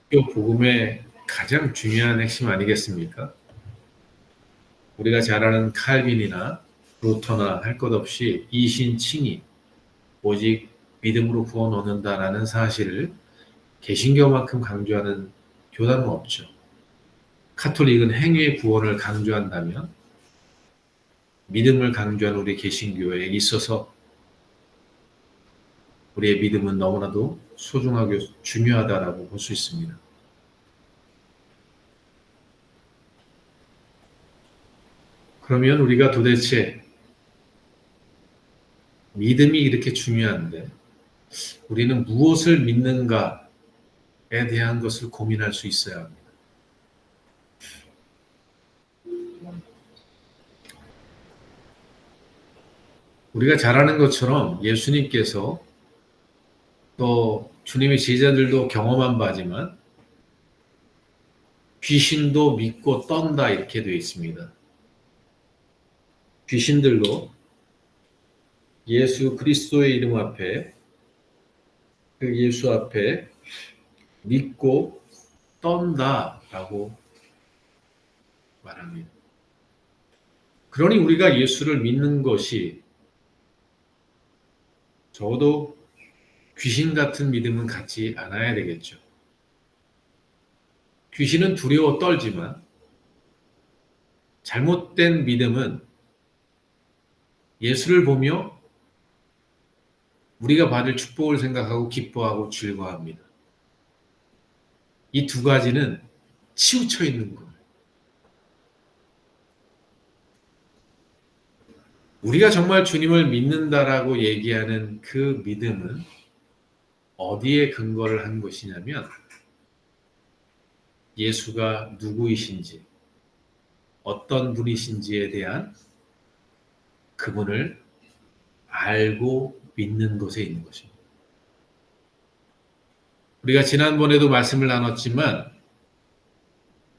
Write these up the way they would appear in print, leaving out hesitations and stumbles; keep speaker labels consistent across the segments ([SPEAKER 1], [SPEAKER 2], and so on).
[SPEAKER 1] 기독교 복음의 가장 중요한 핵심 아니겠습니까? 우리가 잘 아는 칼빈이나 루터나 할 것 없이 이신칭의, 오직 믿음으로 구원 얻는다라는 사실을 개신교만큼 강조하는 교단은 없죠. 카톨릭은 행위의 구원을 강조한다면 믿음을 강조하는 우리 개신교에 있어서 우리의 믿음은 너무나도 소중하고 중요하다라고 볼 수 있습니다. 그러면 우리가 도대체 믿음이 이렇게 중요한데 우리는 무엇을 믿는가에 대한 것을 고민할 수 있어야 합니다. 우리가 잘 아는 것처럼 예수님께서 또 주님의 제자들도 경험한 바지만 귀신도 믿고 떤다 이렇게 되어 있습니다. 귀신들도 예수 그리스도의 이름 앞에 그 예수 앞에 믿고 떤다라고 말합니다. 그러니 우리가 예수를 믿는 것이 적어도 귀신 같은 믿음은 갖지 않아야 되겠죠. 귀신은 두려워 떨지만 잘못된 믿음은 예수를 보며 우리가 받을 축복을 생각하고 기뻐하고 즐거워합니다. 이 두 가지는 치우쳐 있는 거예요. 우리가 정말 주님을 믿는다라고 얘기하는 그 믿음은 어디에 근거를 한 것이냐면 예수가 누구이신지 어떤 분이신지에 대한 그분을 알고 믿는 것에 있는 것입니다. 우리가 지난번에도 말씀을 나눴지만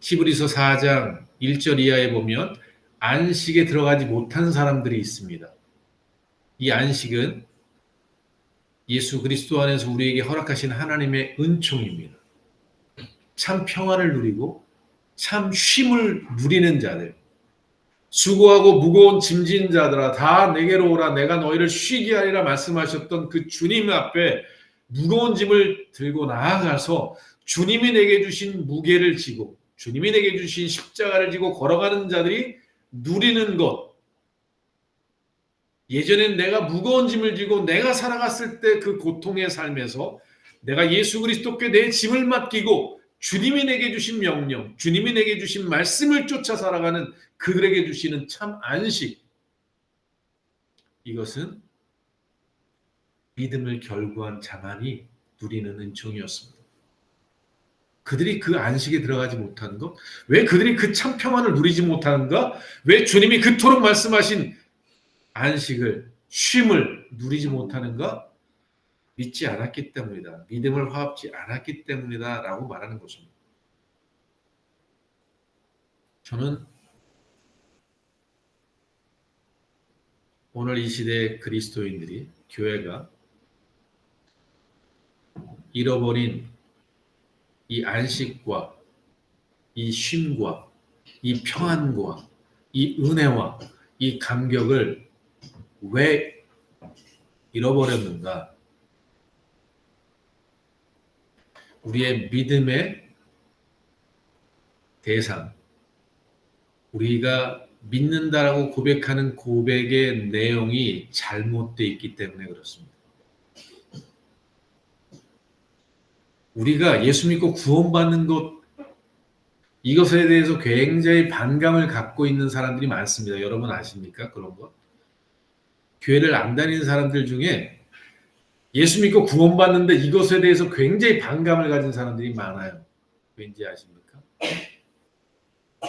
[SPEAKER 1] 히브리서 4장 1절 이하에 보면 안식에 들어가지 못한 사람들이 있습니다. 이 안식은 예수 그리스도 안에서 우리에게 허락하신 하나님의 은총입니다. 참 평안을 누리고 참 쉼을 누리는 자들, 수고하고 무거운 짐진 자들아 다 내게로 오라 내가 너희를 쉬게 하리라 말씀하셨던 그 주님 앞에 무거운 짐을 들고 나아가서 주님이 내게 주신 무게를 지고 주님이 내게 주신 십자가를 지고 걸어가는 자들이 누리는 것. 예전엔 내가 무거운 짐을 지고 내가 살아갔을 때 그 고통의 삶에서 내가 예수 그리스도께 내 짐을 맡기고 주님이 내게 주신 명령, 주님이 내게 주신 말씀을 쫓아 살아가는 그들에게 주시는 참 안식. 이것은 믿음을 결구한 자만이 누리는 은총이었습니다. 그들이 그 안식에 들어가지 못하는 것, 왜 그들이 그 참 평안을 누리지 못하는가? 왜 주님이 그토록 말씀하신 안식을, 쉼을 누리지 못하는가? 믿지 않았기 때문이다. 믿음을 화합지 않았기 때문이다 라고 말하는 것입니다. 저는 오늘 이 시대의 그리스도인들이, 교회가 잃어버린 이 안식과 이 쉼과 이 평안과 이 은혜와 이 감격을 왜 잃어버렸는가? 우리의 믿음의 대상, 우리가 믿는다라고 고백하는 고백의 내용이 잘못되어 있기 때문에 그렇습니다. 우리가 예수 믿고 구원받는 것, 이것에 대해서 굉장히 반감을 갖고 있는 사람들이 많습니다. 여러분 아십니까? 그런 것? 교회를 안 다니는 사람들 중에 예수 믿고 구원받는데 이것에 대해서 굉장히 반감을 가진 사람들이 많아요. 왠지 아십니까?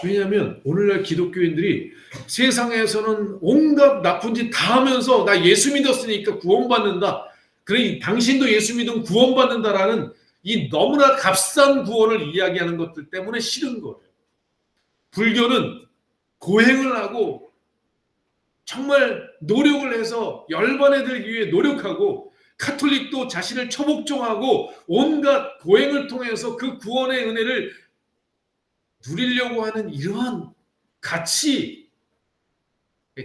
[SPEAKER 1] 왜냐하면 오늘날 기독교인들이 세상에서는 온갖 나쁜 짓 다 하면서 나 예수 믿었으니까 구원받는다. 그래 당신도 예수 믿으면 구원받는다라는 이 너무나 값싼 구원을 이야기하는 것들 때문에 싫은 거예요. 불교는 고행을 하고 정말 노력을 해서 열반에 들기 위해 노력하고 카톨릭도 자신을 처복종하고 온갖 고행을 통해서 그 구원의 은혜를 누리려고 하는 이러한 가치의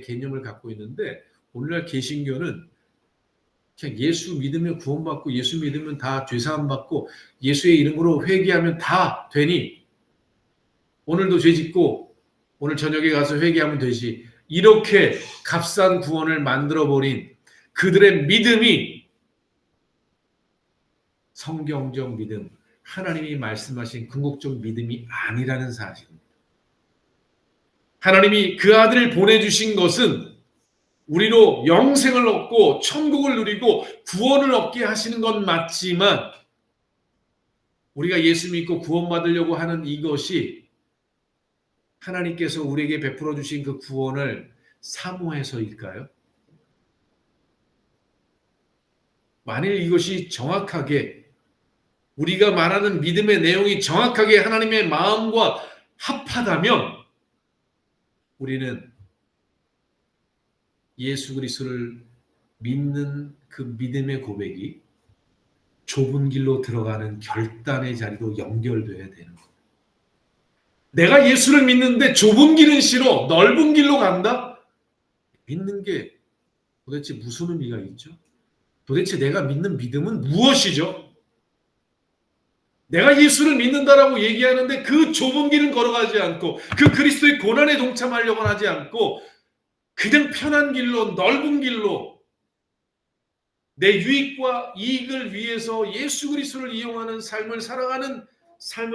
[SPEAKER 1] 개념을 갖고 있는데, 오늘날 개신교는 그냥 예수 믿으면 구원받고 예수 믿으면 다 죄사함 받고 예수의 이름으로 회개하면 다 되니 오늘도 죄 짓고 오늘 저녁에 가서 회개하면 되지, 이렇게 값싼 구원을 만들어버린 그들의 믿음이 성경적 믿음, 하나님이 말씀하신 궁극적 믿음이 아니라는 사실입니다. 하나님이 그 아들을 보내주신 것은 우리로 영생을 얻고 천국을 누리고 구원을 얻게 하시는 건 맞지만, 우리가 예수 믿고 구원받으려고 하는 이것이 하나님께서 우리에게 베풀어 주신 그 구원을 사모해서일까요? 만일 이것이 정확하게, 우리가 말하는 믿음의 내용이 정확하게 하나님의 마음과 합하다면 우리는 예수 그리스도를 믿는 그 믿음의 고백이 좁은 길로 들어가는 결단의 자리로 연결돼야 되는 거예요. 내가 예수를 믿는데 좁은 길은 싫어, 넓은 길로 간다? 믿는 게 도대체 무슨 의미가 있죠? 도대체 내가 믿는 믿음은 무엇이죠? 내가 예수를 믿는다라고 얘기하는데 그 좁은 길은 걸어가지 않고 그 그리스도의 고난에 동참하려고 하지 않고 그냥 편한 길로, 넓은 길로 내 유익과 이익을 위해서 예수 그리스도를 이용하는 삶을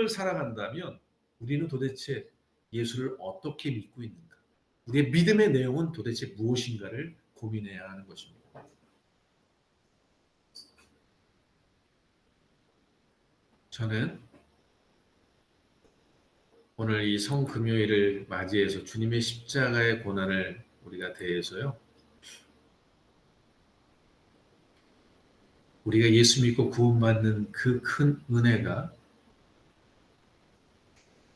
[SPEAKER 1] 살아간다면 우리는 도대체 예수를 어떻게 믿고 있는가? 우리의 믿음의 내용은 도대체 무엇인가를 고민해야 하는 것입니다. 저는 오늘 이 성금요일을 맞이해서 주님의 십자가의 고난을 우리가 대해서요, 우리가 예수 믿고 구원받는 그 큰 은혜가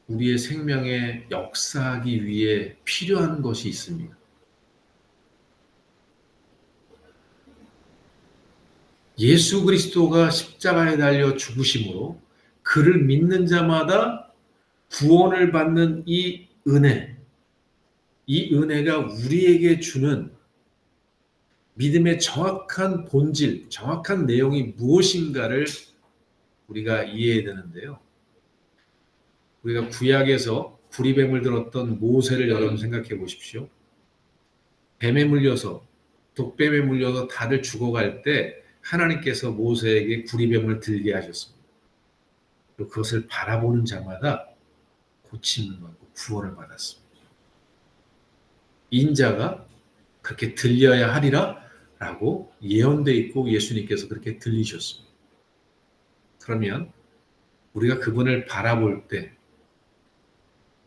[SPEAKER 1] 우리의 생명에 역사하기 위해 필요한 것이 있습니다. 예수 그리스도가 십자가에 달려 죽으심으로 그를 믿는 자마다 구원을 받는 이 은혜가 우리에게 주는 믿음의 정확한 본질, 정확한 내용이 무엇인가를 우리가 이해해야 되는데요. 우리가 구약에서 구리뱀을 들었던 모세를 여러분 생각해 보십시오. 뱀에 물려서, 독뱀에 물려서 다들 죽어갈 때 하나님께서 모세에게 구리뱀을 들게 하셨습니다. 그리고 그것을 바라보는 자마다 고침을 받고 구원을 받았습니다. 인자가 그렇게 들려야 하리라 라고 예언되어 있고 예수님께서 그렇게 들리셨습니다. 그러면 우리가 그분을 바라볼 때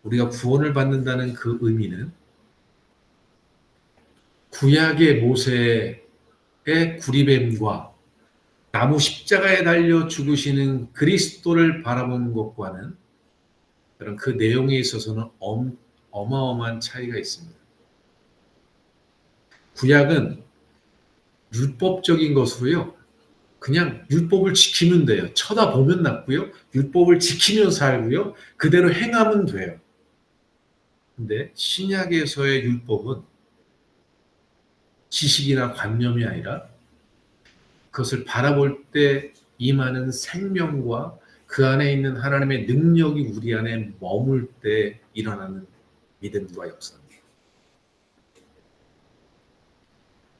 [SPEAKER 1] 우리가 구원을 받는다는 그 의미는 구약의 모세의 구리뱀과 나무 십자가에 달려 죽으시는 그리스도를 바라보는 것과는 그런 그 내용에 있어서는 어마어마한 차이가 있습니다. 구약은 율법적인 것으로요, 그냥 율법을 지키면 돼요. 쳐다보면 낫고요, 율법을 지키면 살고요, 그대로 행하면 돼요. 근데 신약에서의 율법은 지식이나 관념이 아니라 그것을 바라볼 때 임하는 생명과 그 안에 있는 하나님의 능력이 우리 안에 머물 때 일어나는 믿음과 역사입니다.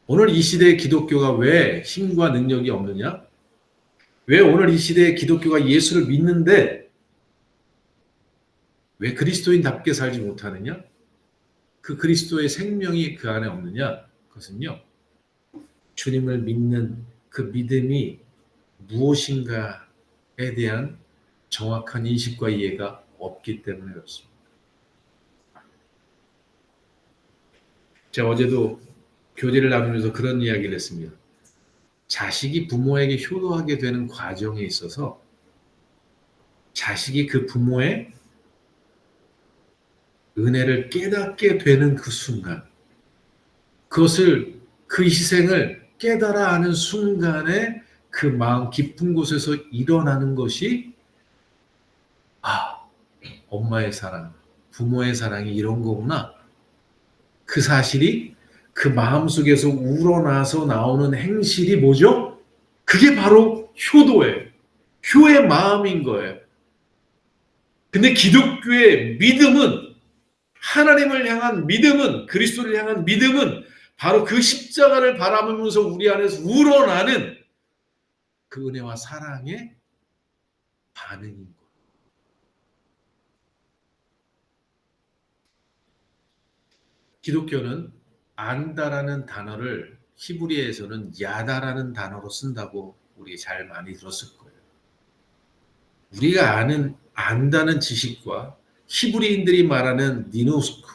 [SPEAKER 1] 오늘 이 시대의 기독교가 왜 힘과 능력이 없느냐? 왜 오늘 이 시대의 기독교가 예수를 믿는데 왜 그리스도인답게 살지 못하느냐? 그 그리스도의 생명이 그 안에 없느냐? 그것은요, 주님을 믿는 그 믿음이 무엇인가에 대한 정확한 인식과 이해가 없기 때문에 그렇습니다. 제가 어제도 교제를 나누면서 그런 이야기를 했습니다. 자식이 부모에게 효도하게 되는 과정에 있어서 자식이 그 부모의 은혜를 깨닫게 되는 그 순간, 그 희생을 깨달아 하는 순간에 그 마음 깊은 곳에서 일어나는 것이 엄마의 사랑, 부모의 사랑이 이런 거구나. 그 사실이 그 마음속에서 우러나서 나오는 행실이 뭐죠? 그게 바로 효도예요. 효의 마음인 거예요. 근데 기독교의 믿음은, 하나님을 향한 믿음은, 그리스도를 향한 믿음은 바로 그 십자가를 바라보면서 우리 안에서 우러나는 그 은혜와 사랑의 반응인 거예요. 기독교는 안다라는 단어를 히브리어에서는 야다라는 단어로 쓴다고 우리 잘 많이 들었을 거예요. 우리가 안다는 지식과 히브리인들이 말하는 니노스쿠,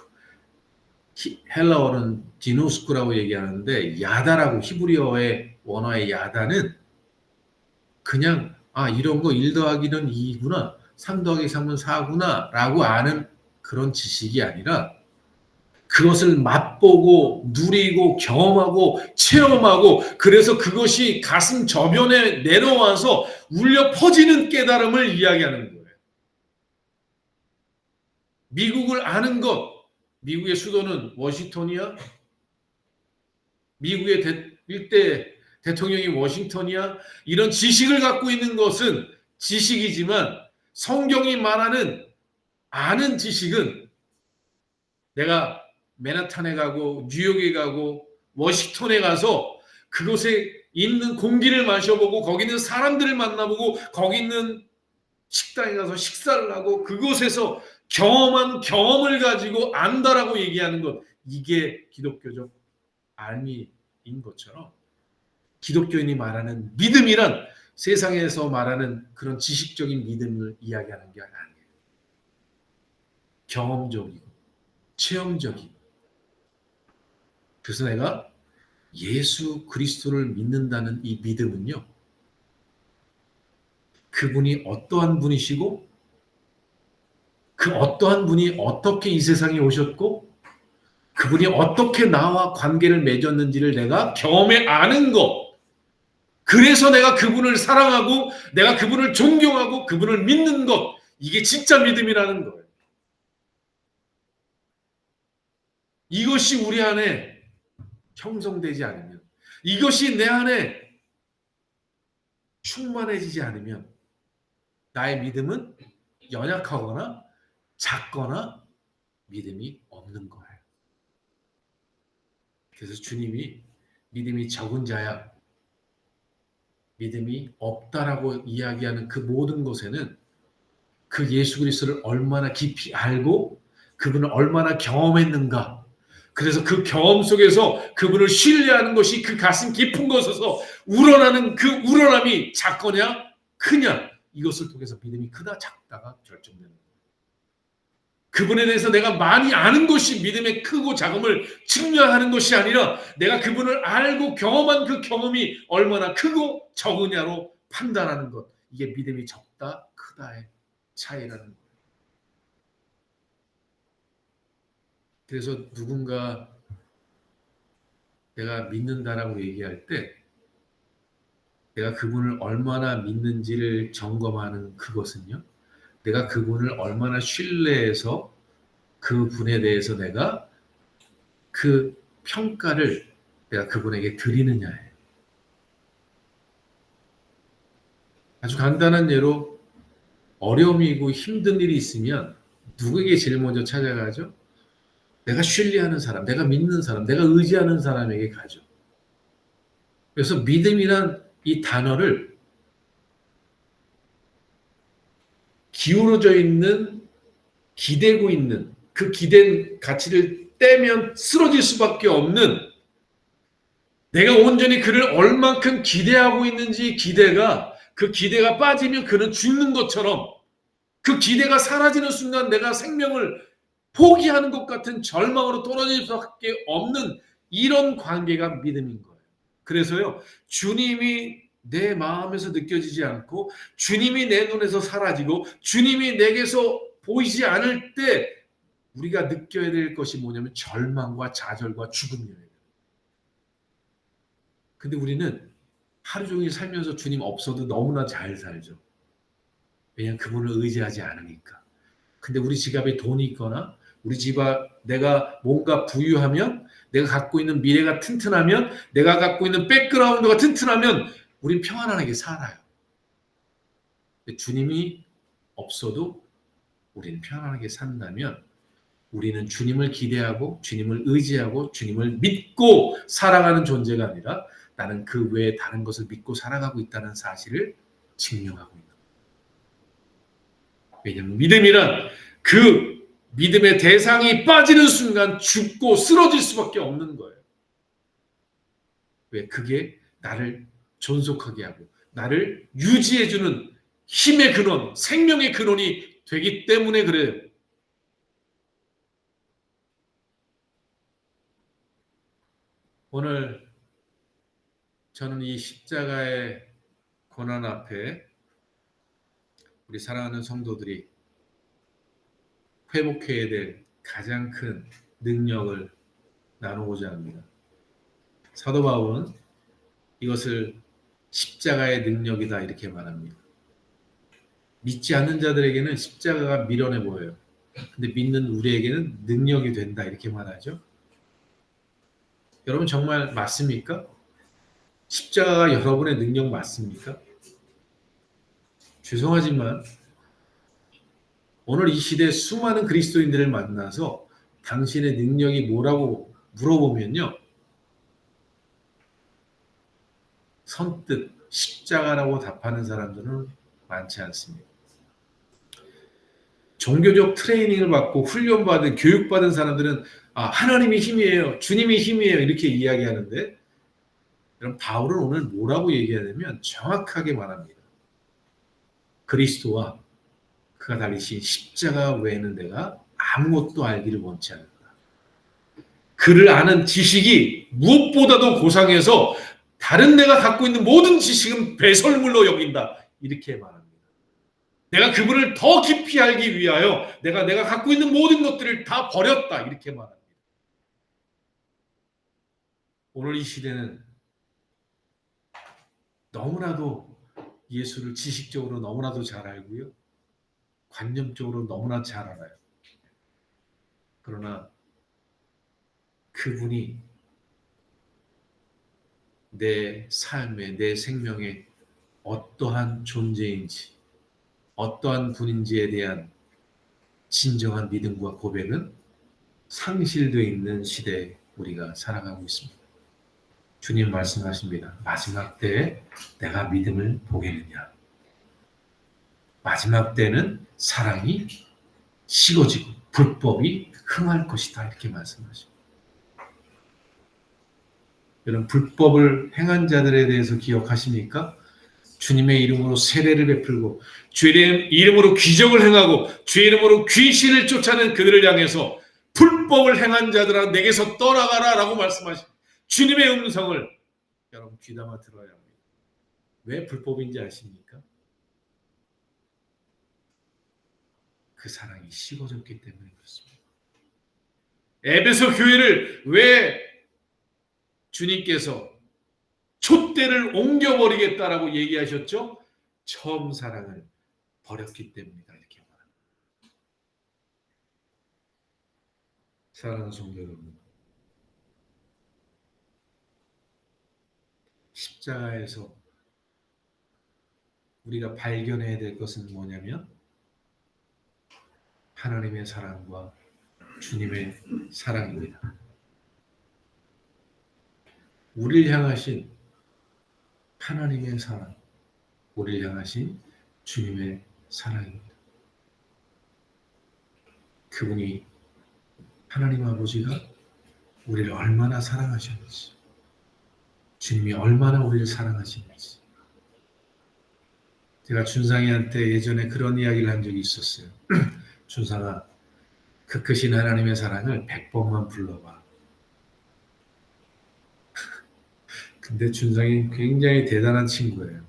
[SPEAKER 1] 헬라어는 디노스쿠라고 얘기하는데 야다라고, 히브리어의 원어의 야다는 그냥 이런 거 1 더하기는 2구나, 3 더하기 3은 4구나 라고 아는 그런 지식이 아니라 그것을 맛보고 누리고 경험하고 체험하고, 그래서 그것이 가슴 저변에 내려와서 울려 퍼지는 깨달음을 이야기하는 거예요. 미국을 아는 것, 미국의 수도는 워싱턴이야? 미국의 일대 대통령이 워싱턴이야? 이런 지식을 갖고 있는 것은 지식이지만 성경이 말하는 아는 지식은 내가 맨하탄에 가고 뉴욕에 가고 워싱턴에 가서 그곳에 있는 공기를 마셔보고 거기 있는 사람들을 만나보고 거기 있는 식당에 가서 식사를 하고 그곳에서 경험한 경험을 가지고 안다라고 얘기하는 것, 이게 기독교적 알미인 것처럼 기독교인이 말하는 믿음이란 세상에서 말하는 그런 지식적인 믿음을 이야기하는 게 아니에요. 경험적이고 체험적이고. 그래서 내가 예수 그리스도를 믿는다는 이 믿음은요, 그분이 어떠한 분이시고 그 어떠한 분이 어떻게 이 세상에 오셨고 그분이 어떻게 나와 관계를 맺었는지를 내가 경험해 아는 것, 그래서 내가 그분을 사랑하고 내가 그분을 존경하고 그분을 믿는 것, 이게 진짜 믿음이라는 거예요. 이것이 우리 안에 형성되지 않으면, 이것이 내 안에 충만해지지 않으면 나의 믿음은 연약하거나 작거나 믿음이 없는 거예요. 그래서 주님이 믿음이 적은 자야, 믿음이 없다라고 이야기하는 그 모든 것에는 그 예수 그리스도를 얼마나 깊이 알고 그분을 얼마나 경험했는가, 그래서 그 경험 속에서 그분을 신뢰하는 것이 그 가슴 깊은 곳에서 우러나는 그 우러남이 작거냐 크냐, 이것을 통해서 믿음이 크다 작다가 결정되는 거예요. 그분에 대해서 내가 많이 아는 것이 믿음의 크고 작음을 증명하는 것이 아니라 내가 그분을 알고 경험한 그 경험이 얼마나 크고 적으냐로 판단하는 것, 이게 믿음이 적다 크다의 차이라는 거예요. 그래서 누군가 내가 믿는다라고 얘기할 때 내가 그분을 얼마나 믿는지를 점검하는 그것은요, 내가 그분을 얼마나 신뢰해서 그분에 대해서 내가 그 평가를 내가 그분에게 드리느냐예요. 아주 간단한 예로 어려움이고 힘든 일이 있으면 누구에게 제일 먼저 찾아가죠? 내가 신뢰하는 사람, 내가 믿는 사람, 내가 의지하는 사람에게 가죠. 그래서 믿음이란 이 단어를 기울어져 있는, 기대고 있는, 그 기댄 가치를 떼면 쓰러질 수밖에 없는, 내가 온전히 그를 얼만큼 기대하고 있는지, 그 기대가 빠지면 그는 죽는 것처럼 그 기대가 사라지는 순간 내가 생명을 포기하는 것 같은 절망으로 떨어질 수밖에 없는 이런 관계가 믿음인 거예요. 그래서요, 주님이 내 마음에서 느껴지지 않고 주님이 내 눈에서 사라지고 주님이 내게서 보이지 않을 때 우리가 느껴야 될 것이 뭐냐면 절망과 좌절과 죽음이에요. 근데 우리는 하루 종일 살면서 주님 없어도 너무나 잘 살죠. 왜냐하면 그분을 의지하지 않으니까. 근데 우리 지갑에 돈이 있거나 우리 집안 내가 뭔가 부유하면, 내가 갖고 있는 미래가 튼튼하면, 내가 갖고 있는 백그라운드가 튼튼하면 우린 평안하게 살아요. 주님이 없어도 우리는 편안하게 산다면 우리는 주님을 기대하고 주님을 의지하고 주님을 믿고 살아가는 존재가 아니라 나는 그 외에 다른 것을 믿고 살아가고 있다는 사실을 증명하고 있는 거예요. 왜냐하면 믿음이란 그 믿음의 대상이 빠지는 순간 죽고 쓰러질 수밖에 없는 거예요. 왜? 그게 나를 존속하게 하고 나를 유지해주는 힘의 근원, 생명의 근원이 되기 때문에 그래요. 오늘 저는 이 십자가의 고난 앞에 우리 사랑하는 성도들이 회복해야 될 가장 큰 능력을 나누고자 합니다. 사도 바울은 이것을 십자가의 능력이다 이렇게 말합니다. 믿지 않는 자들에게는 십자가가 미련해 보여요. 근데 믿는 우리에게는 능력이 된다 이렇게 말하죠. 여러분 정말 맞습니까? 십자가가 여러분의 능력 맞습니까? 죄송하지만 오늘 이 시대에 수많은 그리스도인들을 만나서 당신의 능력이 뭐라고 물어보면요, 선뜻 십자가라고 답하는 사람들은 많지 않습니다. 종교적 트레이닝을 받고 훈련받은 교육받은 사람들은 하나님이 힘이에요, 주님이 힘이에요 이렇게 이야기하는데, 그럼 바울은 오늘 뭐라고 얘기하냐면 정확하게 말합니다. 그리스도와 그가 달리신 십자가 외에는 내가 아무것도 알기를 원치 않는다. 그를 아는 지식이 무엇보다도 고상해서 다른 내가 갖고 있는 모든 지식은 배설물로 여긴다 이렇게 말합니다. 내가 그분을 더 깊이 알기 위하여 내가 갖고 있는 모든 것들을 다 버렸다 이렇게 말합니다. 오늘 이 시대는 너무나도 예수를 지식적으로 너무나도 잘 알고요, 관념적으로 너무나 잘 알아요. 그러나 그분이 내 삶에, 내 생명에 어떠한 존재인지, 어떠한 분인지에 대한 진정한 믿음과 고백은 상실되어 있는 시대에 우리가 살아가고 있습니다. 주님 말씀하십니다. 마지막 때에 내가 믿음을 보겠느냐. 마지막 때는 사랑이 식어지고 불법이 흥할 것이다 이렇게 말씀하십니다. 여러분 불법을 행한 자들에 대해서 기억하십니까? 주님의 이름으로 세례를 베풀고 주의 이름으로 기적을 행하고 주의 이름으로 귀신을 쫓아낸 그들을 향해서 불법을 행한 자들아 내게서 떠나가라 라고 말씀하십니다. 주님의 음성을 여러분 귀담아 들어야 합니다. 왜 불법인지 아십니까? 그 사랑이 식어졌기 때문에 그렇습니다. 에베소 교회를 왜 주님께서 촛대를 옮겨버리겠다라고 얘기하셨죠? 처음 사랑을 버렸기 때문이다 이렇게 말합니다. 사랑하는 성도 여러분, 십자가에서 우리가 발견해야 될 것은 뭐냐면 하나님의 사랑과 주님의 사랑입니다. 우리를 향하신 하나님의 사랑, 우리를 향하신 주님의 사랑입니다. 그분이 하나님 아버지가 우리를 얼마나 사랑하셨는지, 주님이 얼마나 우리를 사랑하시는지. 제가 준상이한테 예전에 그런 이야기를 한 적이 있었어요. 준상아, 그 크신 하나님의 사랑을 100번만 불러봐. 근데 준상이 굉장히 대단한 친구예요.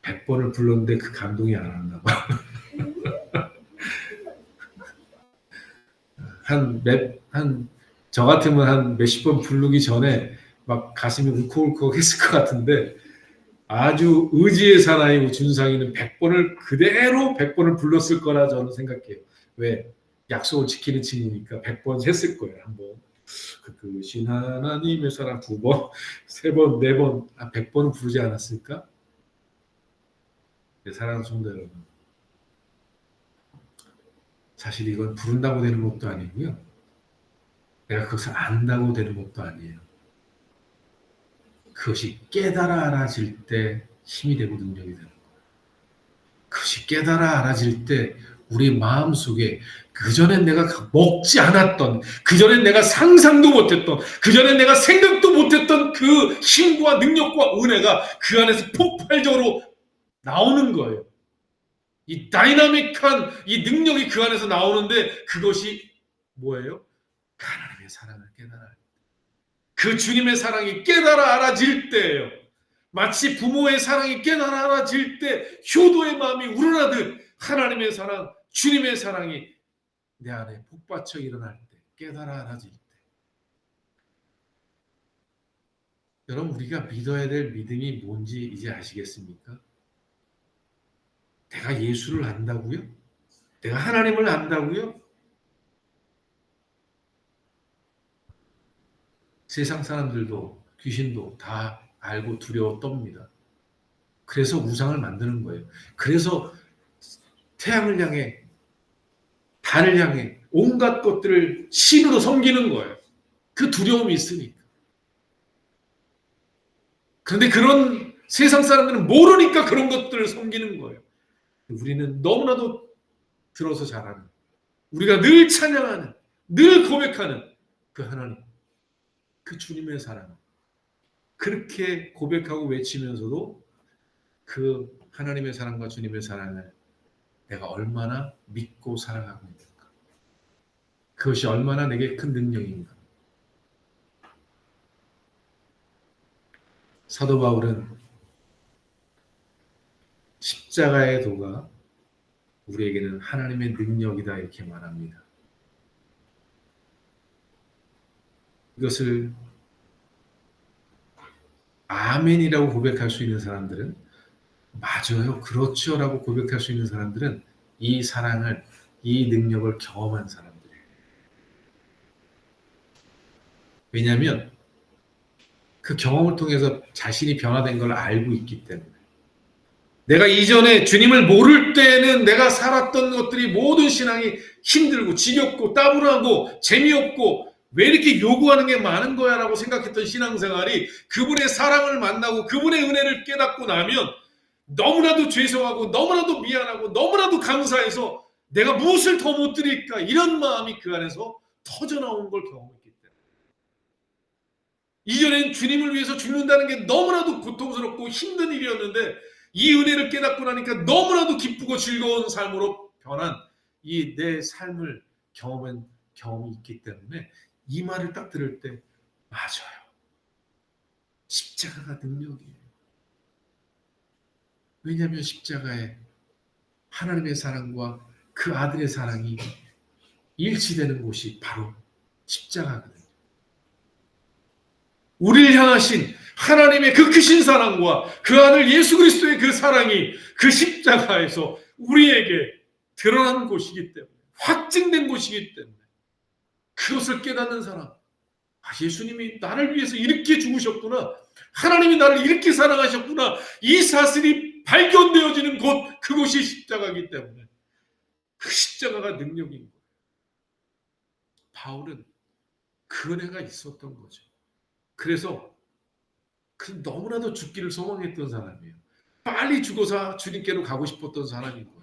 [SPEAKER 1] 100번을 불렀는데 그 감동이 안 왔나 봐. 저 같으면 한 몇십 번 부르기 전에 막 가슴이 울컥울컥 했을 것 같은데 아주 의지의 사나이 준상이는 100번을 그대로 100번을 불렀을 거라 저는 생각해요. 왜? 약속을 지키는 친이니까 100번 했을 거예요. 한번. 그신 하나님의 사랑 2번, 3번, 4번, 100번은 부르지 않았을까? 네, 사랑하는 성도 여러분. 사실 이건 부른다고 되는 것도 아니고요. 내가 그것을 안다고 되는 것도 아니에요. 그것이 깨달아 알아질 때 힘이 되고 능력이 되는 거예요. 그것이 깨달아 알아질 때 우리 마음속에 그전엔 내가 먹지 않았던, 그전엔 내가 상상도 못했던, 그전엔 내가 생각도 못했던 그 힘과 능력과 은혜가 그 안에서 폭발적으로 나오는 거예요. 이 다이나믹한 이 능력이 그 안에서 나오는데 그것이 뭐예요? 하나님의 사랑을 깨달아. 그 주님의 사랑이 깨달아 알아질 때예요. 마치 부모의 사랑이 깨달아 알아질 때 효도의 마음이 우러나듯 하나님의 사랑, 주님의 사랑이 내 안에 복받쳐 일어날 때, 깨달아 알아질 때. 여러분, 우리가 믿어야 될 믿음이 뭔지 이제 아시겠습니까? 내가 예수를 안다고요? 내가 하나님을 안다고요? 세상 사람들도 귀신도 다 알고 두려워 떱니다. 그래서 우상을 만드는 거예요. 그래서 태양을 향해, 달을 향해 온갖 것들을 신으로 섬기는 거예요. 그 두려움이 있으니까. 그런데 그런 세상 사람들은 모르니까 그런 것들을 섬기는 거예요. 우리는 너무나도 들어서 잘 아는, 우리가 늘 찬양하는, 늘 고백하는 그 하나님, 그 주님의 사랑. 그렇게 고백하고 외치면서도 그 하나님의 사랑과 주님의 사랑을 내가 얼마나 믿고 사랑하고 있는가. 그것이 얼마나 내게 큰 능력인가. 사도 바울은 십자가의 도가 우리에게는 하나님의 능력이다 이렇게 말합니다. 이것을 아멘이라고 고백할 수 있는 사람들은, 맞아요, 그렇죠 라고 고백할 수 있는 사람들은 이 사랑을, 이 능력을 경험한 사람들이에요. 왜냐하면 그 경험을 통해서 자신이 변화된 걸 알고 있기 때문에. 내가 이전에 주님을 모를 때는 내가 살았던 것들이 모든 신앙이 힘들고 지겹고 따분하고 재미없고 왜 이렇게 요구하는 게 많은 거야 라고 생각했던 신앙생활이 그분의 사랑을 만나고 그분의 은혜를 깨닫고 나면 너무나도 죄송하고 너무나도 미안하고 너무나도 감사해서 내가 무엇을 더 못 드릴까 이런 마음이 그 안에서 터져나온 걸 경험했기 때문에. 이전엔 주님을 위해서 죽는다는 게 너무나도 고통스럽고 힘든 일이었는데 이 은혜를 깨닫고 나니까 너무나도 기쁘고 즐거운 삶으로 변한 이 내 삶을 경험한 경험이 있기 때문에 이 말을 딱 들을 때 맞아요. 십자가가 능력이에요. 왜냐하면 십자가에 하나님의 사랑과 그 아들의 사랑이 일치되는 곳이 바로 십자가거든요. 우리를 향하신 하나님의 그 크신 사랑과 그 아들 예수 그리스도의 그 사랑이 그 십자가에서 우리에게 드러난 곳이기 때문에, 확증된 곳이기 때문에 그것을 깨닫는 사람, 예수님이 나를 위해서 이렇게 죽으셨구나, 하나님이 나를 이렇게 사랑하셨구나, 이 사실이 발견되어지는 곳, 그곳이 십자가이기 때문에 그 십자가가 능력인 거예요. 바울은 그 은혜가 있었던 거죠. 그래서 너무나도 죽기를 소망했던 사람이에요. 빨리 죽어서 주님께로 가고 싶었던 사람인 거예요.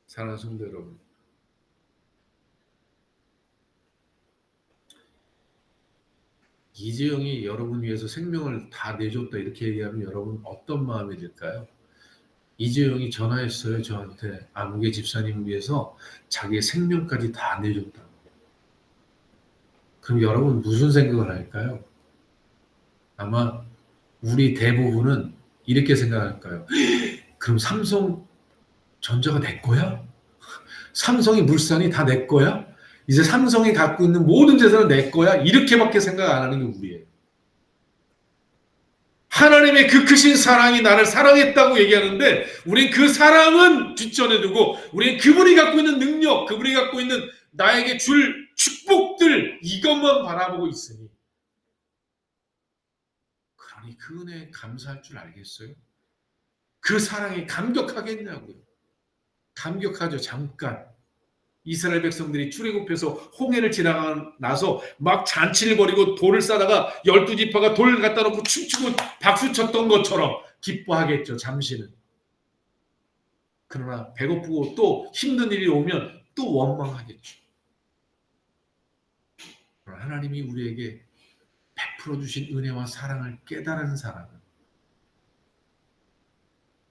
[SPEAKER 1] 사랑하는 성도 여러분, 이재영이 여러분 위해서 생명을 다 내줬다 이렇게 얘기하면 여러분 어떤 마음이 들까요? 이재영이 전화했어요, 저한테. 아무개 집사님을 위해서 자기의 생명까지 다 내줬다. 그럼 여러분 무슨 생각을 할까요? 아마 우리 대부분은 이렇게 생각할까요? 그럼 삼성전자가 내 거야? 삼성이 물산이 다 내 거야? 이제 삼성이 갖고 있는 모든 재산은 내 거야. 이렇게밖에 생각 안 하는 게 우리예요. 하나님의 그 크신 사랑이 나를 사랑했다고 얘기하는데 우린 그 사랑은 뒷전에 두고 우린 그분이 갖고 있는 능력, 그분이 갖고 있는 나에게 줄 축복들 이것만 바라보고 있으니 그러니 그 은혜에 감사할 줄 알겠어요? 그 사랑에 감격하겠냐고요. 감격하죠. 잠깐. 이스라엘 백성들이 출애굽해서 홍해를 지나고 나서 막 잔치를 벌이고 돌을 싸다가 12지파가 돌을 갖다 놓고 춤추고 박수 쳤던 것처럼 기뻐하겠죠. 잠시는. 그러나 배고프고 또 힘든 일이 오면 또 원망하겠죠. 그러나 하나님이 우리에게 베풀어 주신 은혜와 사랑을 깨달은 사람은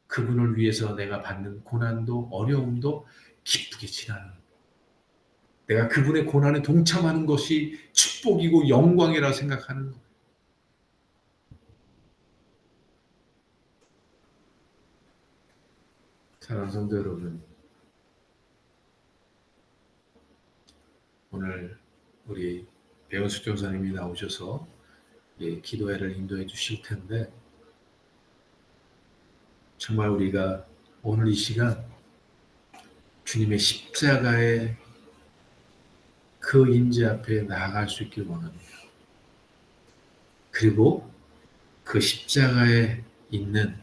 [SPEAKER 1] 그분을 위해서 내가 받는 고난도 어려움도 기쁘게 지나는 내가 그분의 고난에 동참하는 것이 축복이고 영광이라 생각하는 거예요. 사랑하는 성도 여러분, 오늘 우리 배은숙 전사님이 나오셔서 기도회를 인도해 주실 텐데 정말 우리가 오늘 이 시간 주님의 십자가의 그 임재 앞에 나아갈 수 있길 원합니다. 그리고 그 십자가에 있는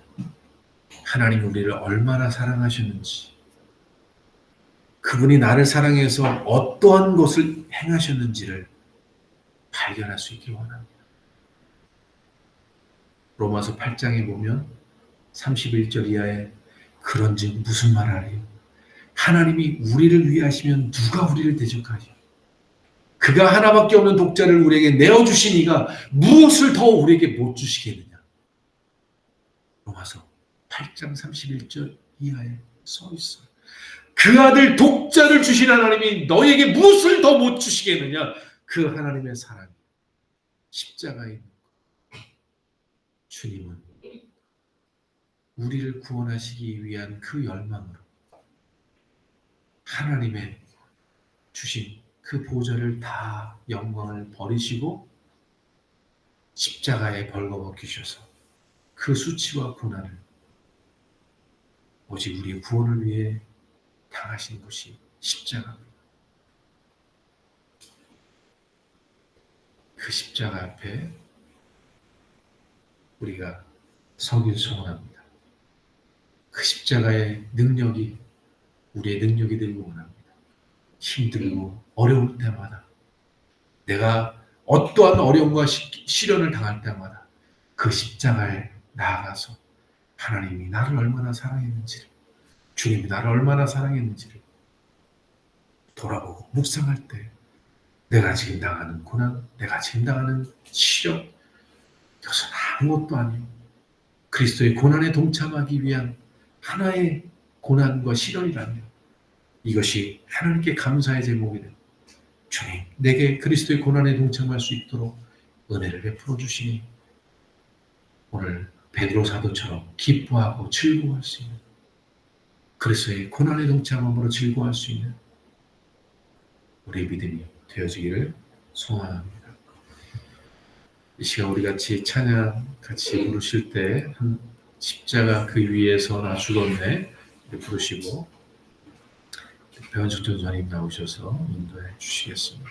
[SPEAKER 1] 하나님 우리를 얼마나 사랑하셨는지 그분이 나를 사랑해서 어떠한 것을 행하셨는지를 발견할 수 있길 원합니다. 로마서 8장에 보면 31절 이하에 그런즉 무슨 말하리요? 하나님이 우리를 위하시면 누가 우리를 대적하리요? 그가 하나밖에 없는 독자를 우리에게 내어주시니가 무엇을 더 우리에게 못 주시겠느냐? 로마서 8장 31절 이하에 써 있어요. 그 아들 독자를 주신 하나님이 너에게 무엇을 더 못 주시겠느냐? 그 하나님의 사랑이 십자가에 있는 것. 주님은 우리를 구원하시기 위한 그 열망으로 하나님의 주신 그 보좌를 다 영광을 버리시고 십자가에 벌거벗기셔서 그 수치와 고난을 오직 우리의 구원을 위해 당하신 것이 십자가입니다. 그 십자가 앞에 우리가 서길 소원합니다. 그 십자가의 능력이 우리의 능력이 되길 원합니다. 힘들고 어려울 때마다 내가 어떠한 어려움과 시련을 당할 때마다 그 십자가에 나아가서 하나님이 나를 얼마나 사랑했는지를 주님이 나를 얼마나 사랑했는지를 돌아보고 묵상할 때 내가 지금 당하는 고난, 내가 지금 당하는 시련 이것은 아무것도 아니요 그리스도의 고난에 동참하기 위한 하나의 고난과 시련이라면 이것이 하나님께 감사의 제목이 되고 주님 내게 그리스도의 고난에 동참할 수 있도록 은혜를 베풀어 주시니 오늘 베드로 사도처럼 기뻐하고 즐거워할 수 있는 그리스도의 고난에 동참함으로 즐거워할 수 있는 우리의 믿음이 되어지기를 소원합니다. 이 시간 우리 같이 찬양 같이 부르실 때 십자가 그 위에서 나 죽었네 부르시고 배원숙 전사님 나오셔서 인도해 주시겠습니다.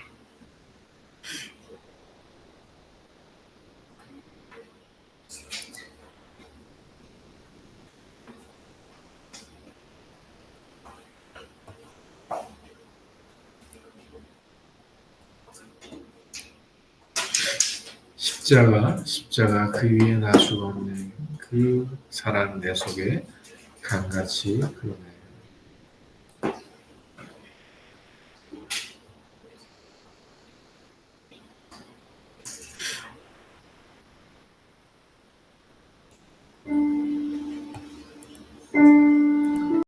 [SPEAKER 1] 십자가 그 위에 나 죽었네 그 사랑 내 속에 강같이 흘러내